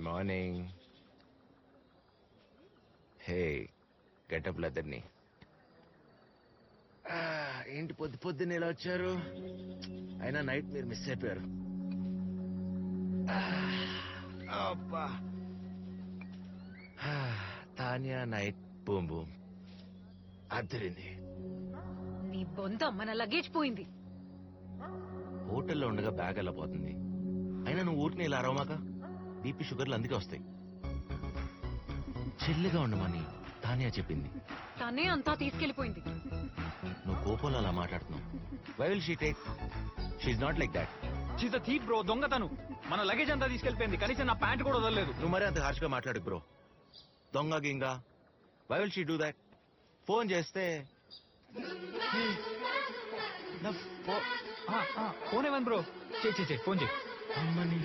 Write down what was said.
Morning. హే, getup లెదర్ని. ఏంటి పొద్దున్నే ఇలా వచ్చారు? అయినా నైట్ మీరు మిస్ అయిపోయారు. అబ్బా, తానియా నైట్ బూమ్ బూమ్ అద్దరింది. నీ బొంద మన లగేజ్ పోయింది. హోటల్లో ఉండగా బ్యాగ్ ఎలా పోతుంది? అయినా నువ్వు ఊరిని ఇలా అరవమాక. బీపీ షుగర్లు అందుకే వస్తాయి. చిల్లుగా ఉండమని తానియా చెప్పింది. తనే అంతా తీసుకెళ్లిపోయింది. నువ్వు కోపంలో అలా మాట్లాడుతున్నావు. Why will she take? She's not like that. She's the thief bro, దొంగతను. మన లగేజ్ అంతా తీసుకెళ్లిపోయింది, కనీసం నా ప్యాంట్ కూడా వదలలేదు. నువ్వు మరీ అంత హార్ష్గా మాట్లాడు బ్రో. దొంగ గింగా. Why will she do that? Phone చేస్తే ఫోన్ ఏమని బ్రో? చెయ్యి ఫోన్ చేయి. అమ్మని